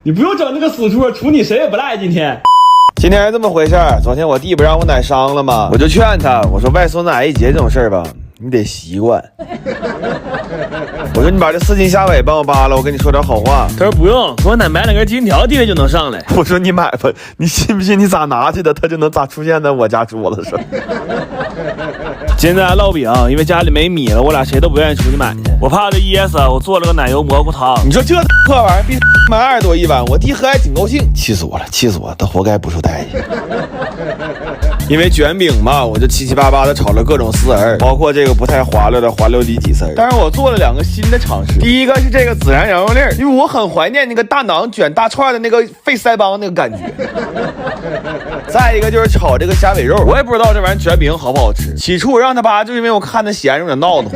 你不用整那个死出，除你谁也不赖。今天是这么回事儿。昨天我弟不让我奶伤了吗？我就劝他，我说外孙子癌一节这种事儿吧，你得习惯。我说你把这4斤虾尾帮我扒了，我跟你说点好话。他说不用，给我奶买2根金条，弟弟就能上来。我说你买吧，你信不信你咋拿去的，他就能咋出现在我家桌子上。今天烙饼，因为家里没米了，我俩谁都不愿意出去买去，我怕这噎死，我做了个奶油蘑菇汤。你说这破玩意儿比买20多一碗，我弟喝还挺高兴，气死我了，他活该不受待见。因为卷饼嘛，我就七七八八的炒了各种丝儿，包括这个不太滑溜的滑溜里脊丝儿。但是我做了2个新的尝试，第一个是这个孜然羊肉粒儿，因为我很怀念那个大馕卷大串的那个费腮帮那个感觉。再一个就是炒这个虾尾肉，我也不知道这玩意儿卷饼好不好吃。起初我让他扒，就是因为我看他咸有点闹腾。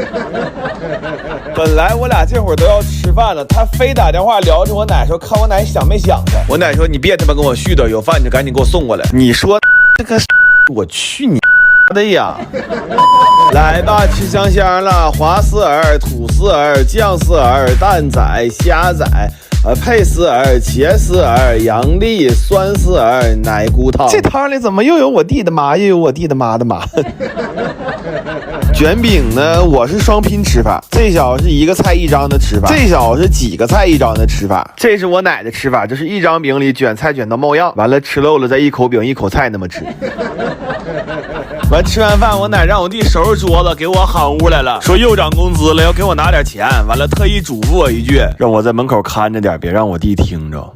本来我俩这会儿都要吃饭了，他非打电话聊着我奶说看我奶想没想他。我奶说你别他妈跟我絮叨，有饭你就赶紧给我送过来。你说这个我去你的呀！来吧，吃香香了，滑丝儿、土丝儿、酱丝儿、蛋仔、虾仔。配丝儿、茄丝儿、羊粒、酸丝儿、奶菇汤。这汤里怎么又有我弟的妈，又有我弟的妈的妈？卷饼呢，我是双拼吃法，这小是1个菜1张的吃法，这小是几个菜1张的吃法。这是我奶的吃法，就是1张饼里卷菜卷到冒样，完了吃漏了再1口饼1口菜那么吃。完吃完饭，我奶让我弟收拾桌子，给我喊屋来了，说又涨工资了，要给我拿点钱。完了特意嘱咐我一句，让我在门口看着点，别让我弟听着。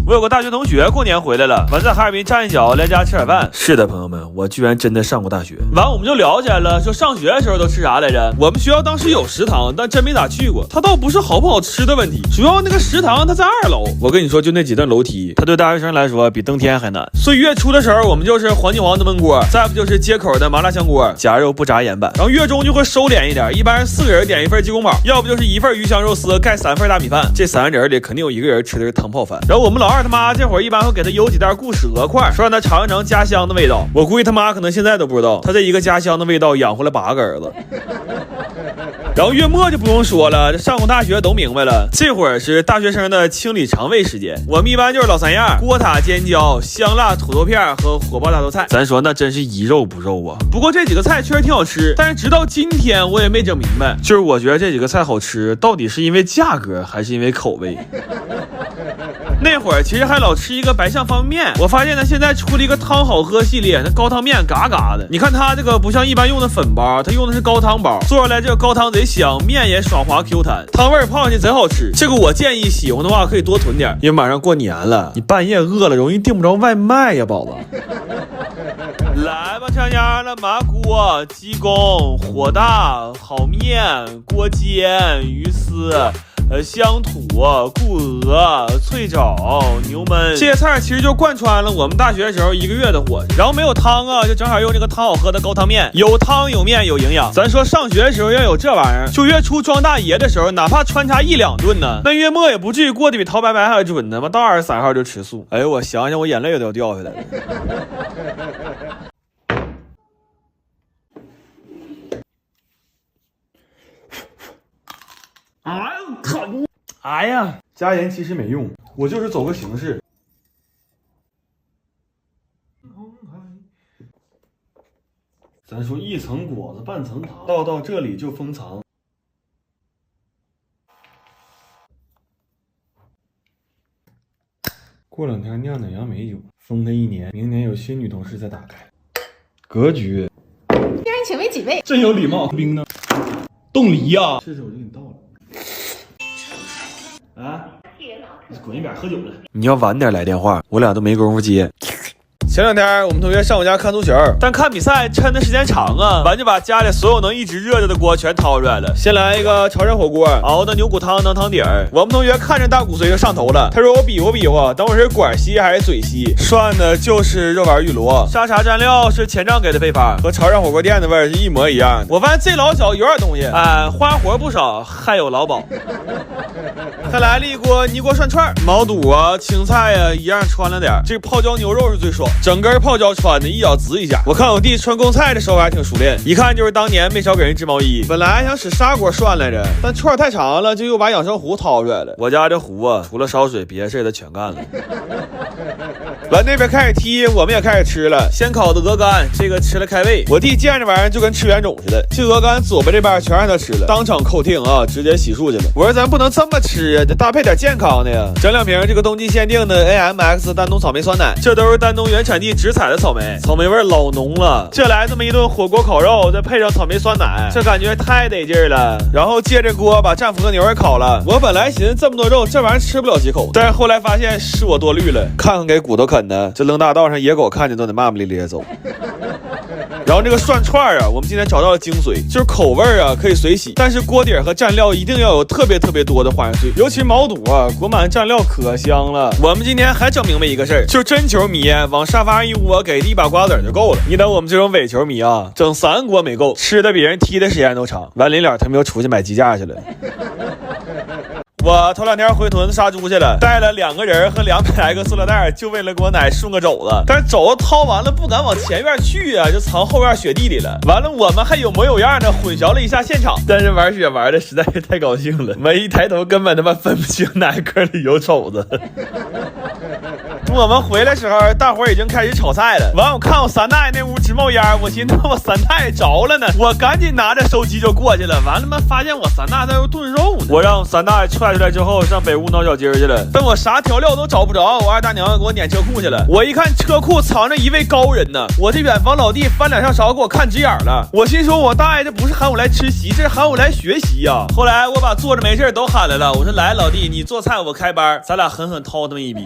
我有个大学同学过年回来了，完在哈尔滨站一脚来家吃点饭。是的，朋友们，我居然真的上过大学。完我们就聊起来了，说上学的时候都吃啥来着？我们学校当时有食堂，但真没咋去过。它倒不是好不好吃的问题，主要那个食堂它在2楼。我跟你说，就那几段楼梯，它对大学生来说比登天还难。所以月初的时候，我们就是黄金王的焖锅，再不就是街口的麻辣香锅，夹肉不炸盐版。然后月中就会收敛一点，一般是4个人点1份鸡公煲，要不就是1份鱼香肉丝盖3份大米饭。这3人里肯定有1个人吃的是汤泡饭。然后我们老二他妈这会儿一般会给他邮几袋固蛇块，说让他尝一尝家乡的味道。我估计他妈可能现在都不知道，他这一个家乡的味道养活了8个儿子。然后月末就不用说了，上过大学都明白了，这会儿是大学生的清理肠胃时间。我们一般就是老3样：锅塔尖椒、香辣土豆片和火爆大头菜。咱说那真是一肉不肉啊。不过这几个菜确实挺好吃，但是直到今天我也没整明白，就是我觉得这几个菜好吃，到底是因为价格还是因为口味？那会儿其实还老吃一个白象方便面，我发现呢现在出了一个汤好喝系列，那高汤面嘎嘎的。你看它这个不像一般用的粉包，它用的是高汤包，做出来这个高汤贼香，面也爽滑 Q 弹，汤味泡上去贼好吃。这个我建议喜欢的话可以多囤点，因为马上过年了，你半夜饿了容易订不着外卖呀，宝子。来吧，香香的麻锅、鸡公、火大、好面、锅煎、鱼丝。乡土、固鹅、脆枣、牛焖，这些菜其实就贯穿了我们大学的时候1个月的伙食。然后没有汤啊，就正好用这个汤好喝的高汤面，有汤有面有营养。咱说上学的时候要有这玩意儿，就月初装大爷的时候，哪怕穿插1、2顿呢，那月末也不至于过得比陶白白还准呢嘛。到23号就吃素。哎呦，我想想我眼泪都要掉下来了。哎呦，疼！哎呀，加盐其实没用，我就是走个形式。咱说1层果子半层糖，到这里就封藏。过2天酿点杨梅酒，封它1年，明年有新女同事再打开。格局。先生，请问几位？真有礼貌。冰呢？冻梨呀！这时候我就给你倒了。啊！滚一边喝酒了。你要晚点来电话，我俩都没工夫接。前2天我们同学上我家看足球，但看比赛抻的时间长啊，完就把家里所有能一直热着的锅全掏出来了。先来一个潮汕火锅，熬的牛骨汤当汤底儿。我们同学看着大骨髓就上头了，他说我比划，等会是管稀还是嘴稀？涮的就是肉丸玉螺，沙茶蘸料是前账给的配方，和潮汕火锅店的味儿是一模一样的。我发现这老小有点东西，花活不少，还有劳保。再来了一锅泥锅涮串，毛肚啊、青菜啊一样穿了点，这个泡椒牛肉是最爽。整根泡椒穿的一脚直一下。我看我弟穿贡菜的手法还挺熟练，一看就是当年没少给人织毛衣。本来想使砂锅涮来着，但串太长了，就又把养生壶掏出来了。我家这壶啊，除了烧水，别的事他全干了。完那边开始踢，我们也开始吃了。先烤的鹅肝，这个吃了开胃。我弟见这玩意儿就跟吃圆种似的，这鹅肝左边这边全让他吃了，当场扣听啊，直接洗漱去了。我说咱不能这么吃啊，得搭配点健康的呀。整2瓶这个冬季限定的 AMX 丹东草莓酸奶，这都是丹东原产地直采的草莓，草莓味老浓了。这来这么一顿火锅烤肉，再配上草莓酸奶，这感觉太得劲儿了。然后借着锅把战斧和牛也烤了。我本来寻思这么多肉，这玩意儿吃不了几口，但是后来发现是我多虑了，看看给骨头啃的，这扔大道上野狗看见都得骂骂咧咧走。然后这个涮串啊，我们今天找到了精髓，就是口味啊可以随喜，但是锅底和蘸料一定要有特别多的花生碎，尤其毛肚啊，裹满蘸料可香了。我们今天还整明白一个事儿，就是真球迷往沙发上一窝，给一把瓜子就够了。你等我们这种伪球迷啊，整3锅没够，吃的比人踢的时间都长。完临了他们又出去买鸡架去了。我头2天回屯子杀猪去了，带了2个人和200来个塑料袋，就为了给我奶顺个肘子。但是肘子掏完了不敢往前院去啊，就藏后院雪地里了。完了我们还有模有样的混淆了一下现场，但是玩雪玩的实在是太高兴了，我一抬头根本他妈分不清哪个里有肘子。我们回来时候，大伙已经开始炒菜了。完，我看我三大爷那屋直冒烟，我寻思我三大爷着了呢，我赶紧拿着手机就过去了。完了嘛，发现我三大爷在那炖肉呢。我让我三大爷踹出来之后，上北屋挠脚筋去了。但我啥调料都找不着，我二大娘给我撵车库去了。我一看车库藏着一位高人呢，我这远房老弟翻2上勺给我看直眼了。我心说，我大爷这不是喊我来吃席，这是喊我来学习呀。后来我把坐着没事都喊来了，我说来老弟，你做菜我开班，咱俩狠狠掏他们一笔。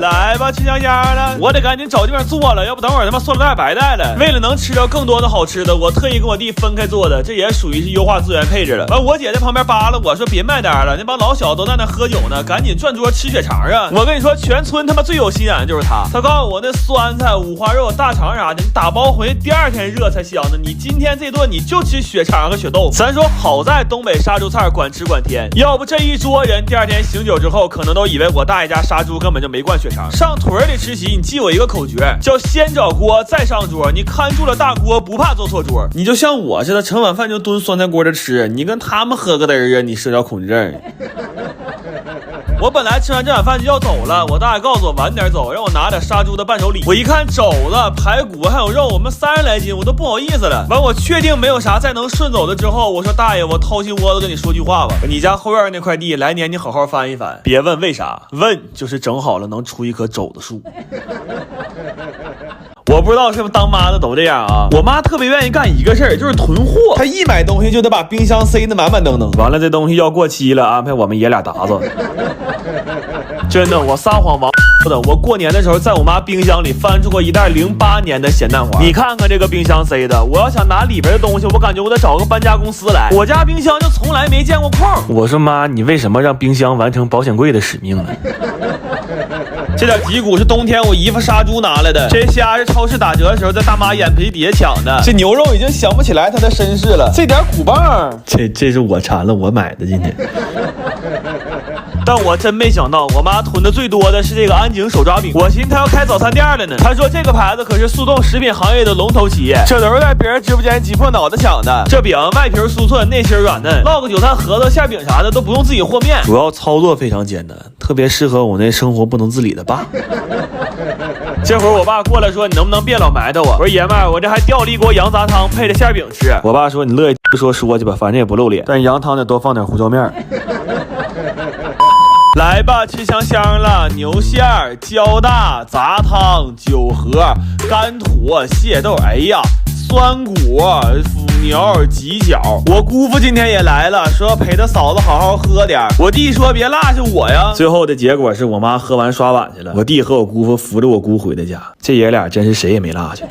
来吧，吃香香的，我得赶紧找地方做了，要不等会儿他妈塑料袋白带了。为了能吃到更多的好吃的，我特意跟我弟分开做的，这也属于是优化资源配置了。完，我姐在旁边扒拉我说别卖单了，那帮老小都在那喝酒呢，赶紧转桌吃血肠啊！我跟你说，全村他妈最有心眼的就是他，他告诉我那酸菜、五花肉、大肠啥的，你打包回第2天热才香呢。你今天这顿你就吃血肠和血豆腐。咱说好在东北杀猪菜管吃管甜，要不这一桌人第2天醒酒之后，可能都以为我大爷家杀猪根本就没灌血肠。上屯里吃席，你记我一个口诀，叫先找锅再上桌。你看住了大锅，不怕做错桌。你就像我似的，盛晚饭就蹲酸菜锅着吃，你跟他们喝个嘚儿啊，你社交恐惧症。我本来吃完这碗饭就要走了，我大爷告诉我晚点走，让我拿点杀猪的伴手礼。我一看肘子、排骨还有肉，我们30来斤，我都不好意思了。完，我确定没有啥再能顺走的之后，我说大爷，我掏心窝子跟你说句话吧，你家后院那块地，来年你好好翻一翻，别问为啥，问就是整好了能出一棵肘子树。我不知道是不是当妈的都这样啊，我妈特别愿意干一个事儿，就是囤货。她一买东西就得把冰箱塞得满满登登，完了这东西要过期了，安排我们爷俩打子。真的，我撒谎王的，我过年的时候在我妈冰箱里翻出过一袋08年的咸蛋黄，你看看这个冰箱塞的，我要想拿里边的东西，我感觉我得找个搬家公司来，我家冰箱就从来没见过空。我说妈，你为什么让冰箱完成保险柜的使命呢？这点脊骨是冬天我姨夫杀猪拿来的，这虾是超市打折的时候在大妈眼皮底下抢的，这牛肉已经想不起来它的身世了，这点骨棒，这是我馋了我买的今天。但我真没想到，我妈囤的最多的是这个安井手抓饼。我寻思她要开早餐店了呢。她说这个牌子可是速冻食品行业的龙头企业，这都是在别人直播间挤破脑袋抢的。这饼外皮酥脆，内心软嫩，烙个韭菜盒子、馅饼啥的都不用自己和面，主要操作非常简单，特别适合我那生活不能自理的爸。这会儿我爸过来说，你能不能别老埋汰我？我说爷们儿，我这还调了一锅羊杂汤配着馅饼吃。我爸说你乐意说去吧，反正也不露脸，但是羊汤得多放点胡椒面。来吧，吃香香了，牛馅儿、焦大、杂汤、酒盒、干坨、蟹豆，哎呀，酸骨、腐牛、鸡脚。我姑父今天也来了，说要陪他嫂子好好喝点。我弟说别落下我呀。最后的结果是我妈喝完刷碗去了，我弟和我姑父扶着我姑回的家，这爷俩真是谁也没落下。